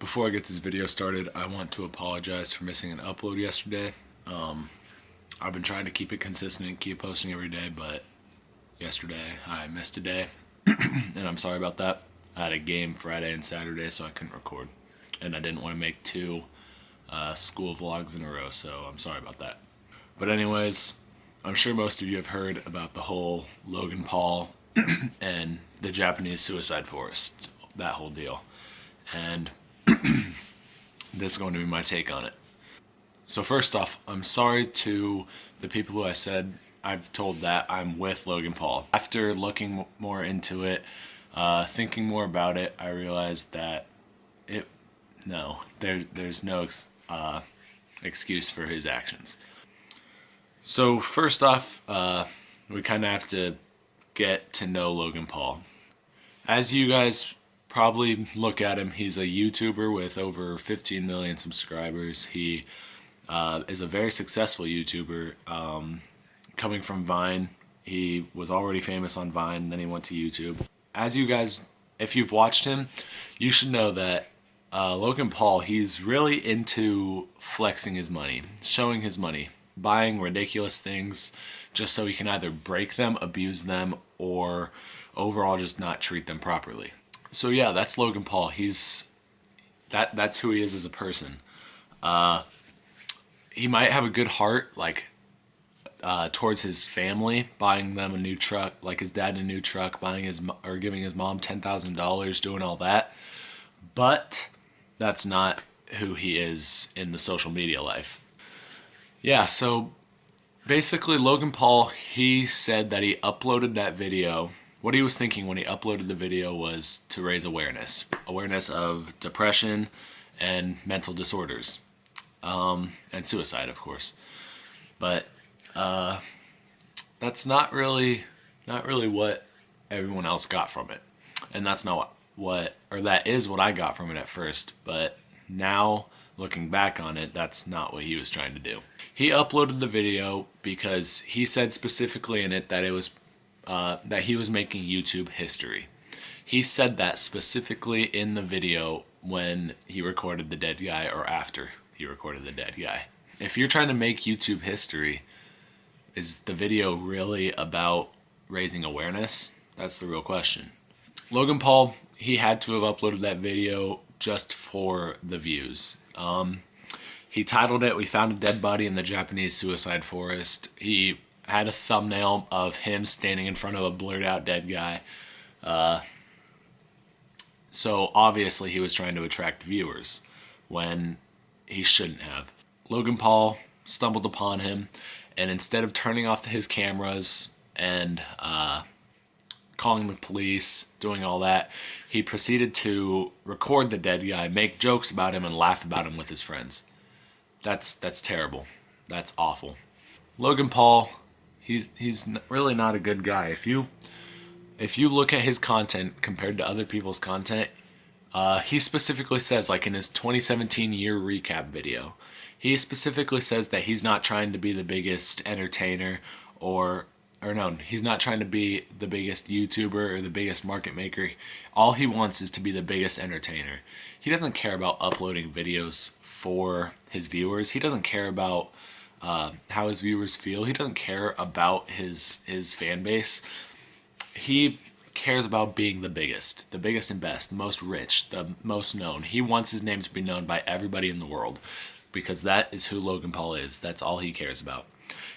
Before I get this video started, I want to apologize for missing an upload yesterday. I've been trying to keep it consistent, keep posting every day, but yesterday I missed a day, and I'm sorry about that. I had a game Friday and Saturday, so I couldn't record, and I didn't want to make two school vlogs in a row, so I'm sorry about that. But anyways, I'm sure most of you have heard about the whole Logan Paul and the Japanese suicide forest, that whole deal. And this is going to be my take on it. So first off, I'm sorry to the people who I've told that I'm with Logan Paul. After looking more into it, thinking more about it, I realized that there's no excuse for his actions. So first off, we kind of have to get to know Logan Paul. As you guys probably look at him, he's a YouTuber with over 15 million subscribers. He is a very successful YouTuber, coming from Vine. He was already famous on Vine, then he went to YouTube. As you guys, if you've watched him, you should know that Logan Paul, he's really into flexing his money, showing his money, buying ridiculous things just so he can either break them, abuse them, or overall just not treat them properly. So yeah, that's Logan Paul. That's who he is as a person. He might have a good heart, like towards his family, buying them a new truck, like his dad a new truck, giving his mom $10,000, doing all that. But that's not who he is in the social media life. Yeah, so basically Logan Paul, he said that he uploaded that video. What he was thinking when he uploaded the video was to raise awareness of depression and mental disorders, and suicide, of course. But that's not really what everyone else got from it, and that's not that is what I got from it at first. But now, looking back on it, that's not what he was trying to do. He uploaded the video because he said specifically in it that it was that he was making YouTube history. He said that specifically in the video when he recorded the dead guy, or after he recorded the dead guy. If you're trying to make YouTube history, is the video really about raising awareness? That's the real question. Logan Paul, he had to have uploaded that video just for the views. He titled it, "We Found a Dead Body in the Japanese Suicide Forest." He had a thumbnail of him standing in front of a blurred out dead guy. So obviously he was trying to attract viewers when he shouldn't have. Logan Paul stumbled upon him, and instead of turning off his cameras and calling the police, doing all that, he proceeded to record the dead guy, make jokes about him, and laugh about him with his friends. That's terrible. That's awful. Logan Paul, he's really not a good guy. If you look at his content compared to other people's content, he specifically says, like in his 2017 year recap video, he specifically says that he's not trying to be the biggest entertainer he's not trying to be the biggest YouTuber or the biggest market maker. All he wants is to be the biggest entertainer. He doesn't care about uploading videos for his viewers. He doesn't care about how his viewers feel. He doesn't care about his fan base. He cares about being the biggest and best, the most rich, the most known. He wants his name to be known by everybody in the world, because that is who Logan Paul is. That's all he cares about.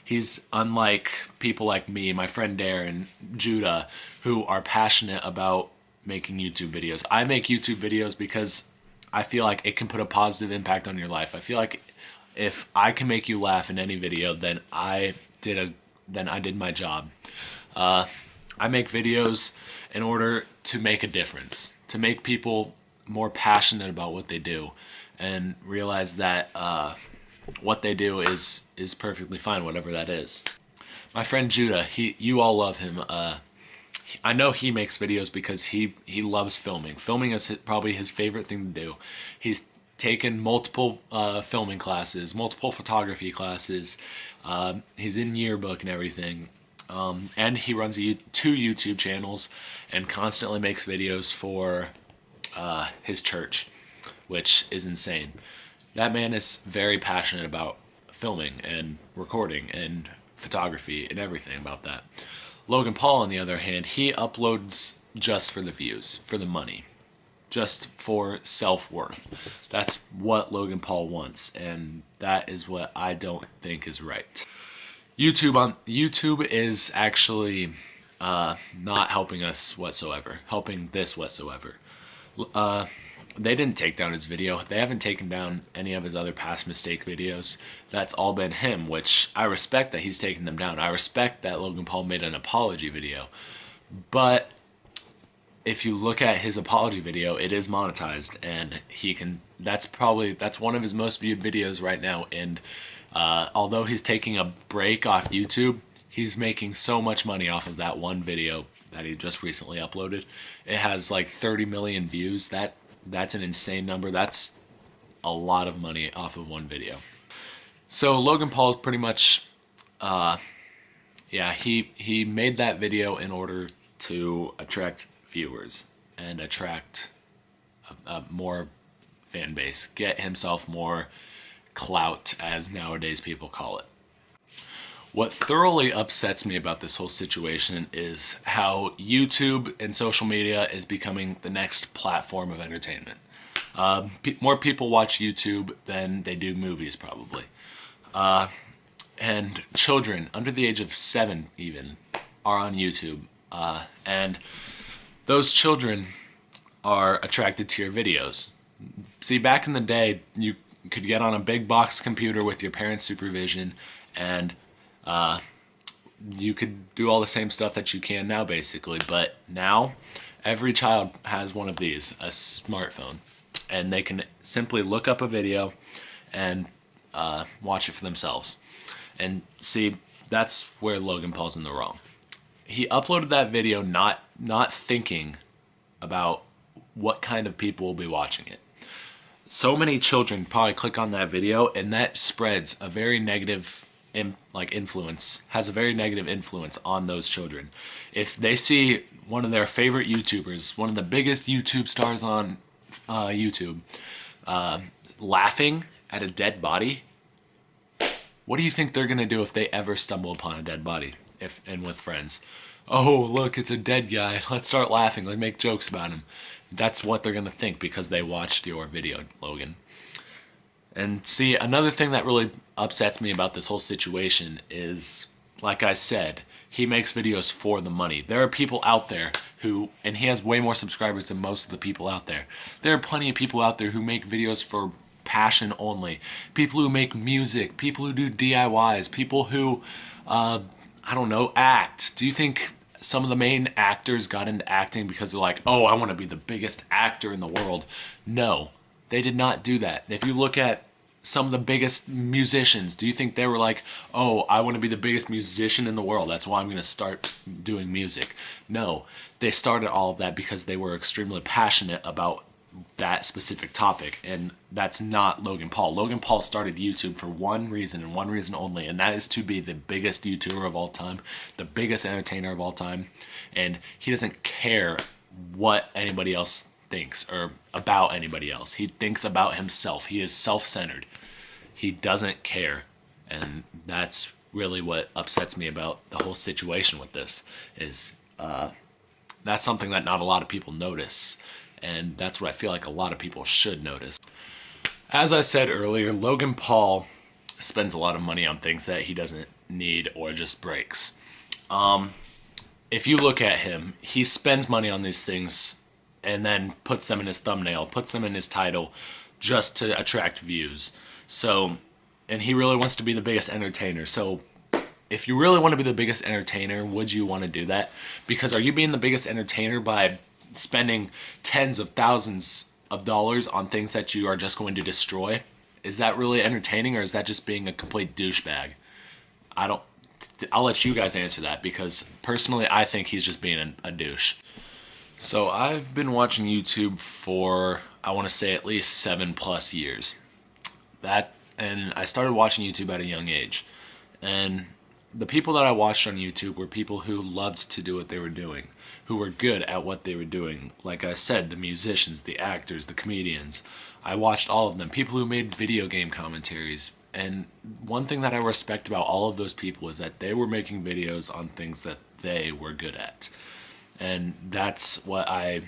He's unlike people like me, my friend Darren, Judah, who are passionate about making YouTube videos. I make YouTube videos because I feel like it can put a positive impact on your life. I feel like if I can make you laugh in any video, then I did my job. I make videos in order to make a difference, to make people more passionate about what they do, and realize that what they do is perfectly fine, whatever that is. My friend Judah, you all love him. I know he makes videos because he loves filming. Filming is probably his favorite thing to do. He's taken multiple filming classes, multiple photography classes. He's in yearbook and everything. And he runs two YouTube channels and constantly makes videos for his church. which is insane. That man is very passionate about filming and recording and photography and everything about that. Logan Paul, on the other hand, he uploads just for the views, for the money, just for self-worth. That's what Logan Paul wants, and that is what I don't think is right. YouTube is actually not helping us whatsoever, helping this whatsoever. They didn't take down his video. They haven't taken down any of his other past mistake videos. That's all been him, which I respect that he's taken them down. I respect that Logan Paul made an apology video. But if you look at his apology video, it is monetized, and that's one of his most viewed videos right now. And although he's taking a break off YouTube, he's making so much money off of that one video that he just recently uploaded. It has like 30 million views. That's an insane number. That's a lot of money off of one video. So Logan Paul is pretty much, he made that video in order to attract viewers and attract a more fan base, get himself more clout, as nowadays people call it. What thoroughly upsets me about this whole situation is how YouTube and social media is becoming the next platform of entertainment. More people watch YouTube than they do movies, probably. And children under the age of 7 even are on YouTube. And those children are attracted to your videos. See, back in the day, you could get on a big box computer with your parents' supervision, and you could do all the same stuff that you can now, basically. But now, every child has one of these, a smartphone, and they can simply look up a video and watch it for themselves. And see, that's where Logan Paul's in the wrong. He uploaded that video not thinking about what kind of people will be watching it. So many children probably click on that video, and that spreads a very negative influence, has a very negative influence on those children. If they see one of their favorite YouTubers, one of the biggest YouTube stars on YouTube, laughing at a dead body, what do you think they're gonna do if they ever stumble upon a dead body, and with friends? Oh, look, it's a dead guy. Let's start laughing. Let's make jokes about him. That's what they're gonna think because they watched your video, Logan. And see, another thing that really upsets me about this whole situation is, like I said, he makes videos for the money. There are people out there and he has way more subscribers than most of the people out there. There are plenty of people out there who make videos for passion only. People who make music, people who do DIYs, people who, act. Do you think some of the main actors got into acting because they're like, oh, I want to be the biggest actor in the world? No, they did not do that. If you look at some of the biggest musicians, do you think they were like, oh, I want to be the biggest musician in the world, that's why I'm going to start doing music? No, they started all of that because they were extremely passionate about that specific topic, and that's not Logan Paul. Logan Paul started YouTube for one reason and one reason only, and that is to be the biggest YouTuber of all time, the biggest entertainer of all time, and he doesn't care what anybody else thinks or about anybody else. He thinks about himself. He is self-centered. He doesn't care, and that's really what upsets me about the whole situation with this, is that's something that not a lot of people notice, and that's what I feel like a lot of people should notice. As I said earlier, Logan Paul spends a lot of money on things that he doesn't need or just breaks. If you look at him, he spends money on these things and then puts them in his thumbnail, puts them in his title just to attract views. So, and he really wants to be the biggest entertainer. So if you really want to be the biggest entertainer, would you want to do that? Because are you being the biggest entertainer by spending tens of thousands of dollars on things that you are just going to destroy? Is that really entertaining, or is that just being a complete douchebag? I'll let you guys answer that, because personally I think he's just being a douche. So I've been watching YouTube for, I want to say, at least 7+ years. And I started watching YouTube at a young age. And the people that I watched on YouTube were people who loved to do what they were doing, who were good at what they were doing. Like I said, the musicians, the actors, the comedians. I watched all of them. People who made video game commentaries. And one thing that I respect about all of those people is that they were making videos on things that they were good at. And that's what I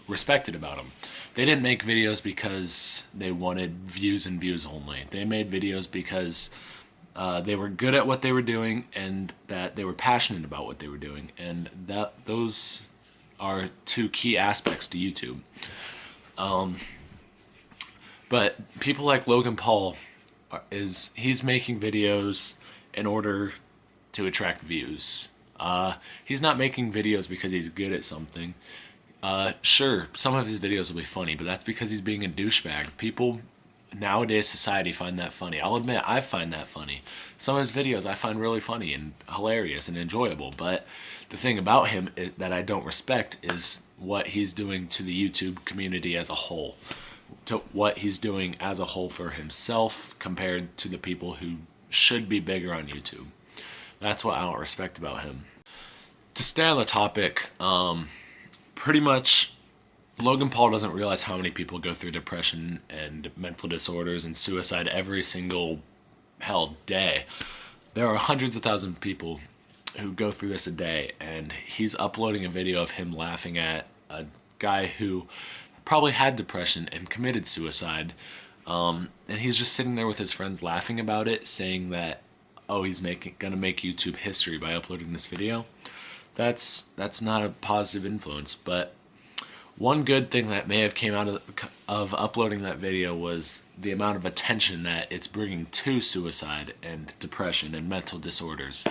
respected about them. They didn't make videos because they wanted views and views only. They made videos because they were good at what they were doing and that they were passionate about what they were doing. And those are two key aspects to YouTube. But people like Logan Paul, he's making videos in order to attract views. He's not making videos because he's good at something. Sure, some of his videos will be funny, but that's because he's being a douchebag. People nowadays society find that funny. I'll admit I find that funny. Some of his videos I find really funny and hilarious and enjoyable, but the thing about him that I don't respect is what he's doing to the YouTube community as a whole, to what he's doing as a whole for himself compared to the people who should be bigger on YouTube. That's what I don't respect about him. To stay on the topic, pretty much Logan Paul doesn't realize how many people go through depression and mental disorders and suicide every single day. There are hundreds of thousands of people who go through this a day, and he's uploading a video of him laughing at a guy who probably had depression and committed suicide, and he's just sitting there with his friends laughing about it, saying that, oh, he's gonna make YouTube history by uploading this video. That's not a positive influence. But one good thing that may have came out of uploading that video was the amount of attention that it's bringing to suicide and depression and mental disorders.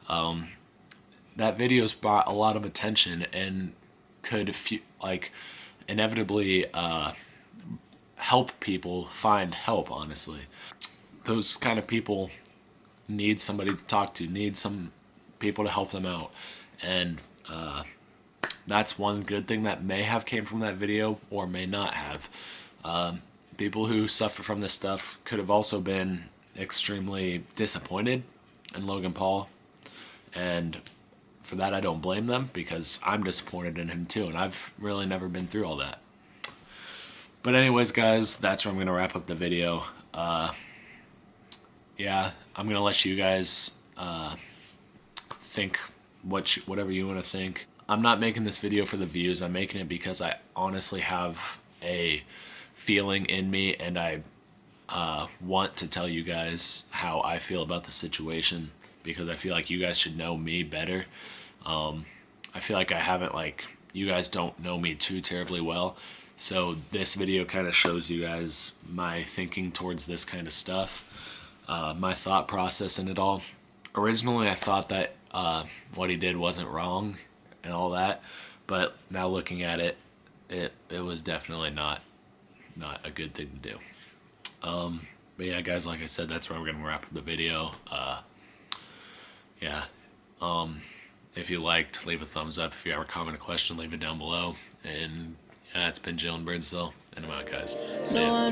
That video's brought a lot of attention and could inevitably help people find help, honestly. Those kind of people need somebody to talk to, need some people to help them out. And that's one good thing that may have came from that video or may not have. People who suffer from this stuff could have also been extremely disappointed in Logan Paul, and for that I don't blame them, because I'm disappointed in him too, and I've really never been through all that. But anyways, guys, that's where I'm going to wrap up the video. Yeah, I'm going to let you guys think whatever you want to think. I'm not making this video for the views. I'm making it because I honestly have a feeling in me, and I want to tell you guys how I feel about the situation, because I feel like you guys should know me better. I feel like you guys don't know me too terribly well, so this video kind of shows you guys my thinking towards this kind of stuff, my thought process in it all. Originally I thought that what he did wasn't wrong and all that, but now looking at it, it was definitely not a good thing to do. But yeah, guys, like I said, that's where I'm gonna wrap up the video. Yeah, if you liked, leave a thumbs up. If you have a comment or question, leave it down below. And yeah, it's been Jalen Birdsell, and I'm out, guys. See ya.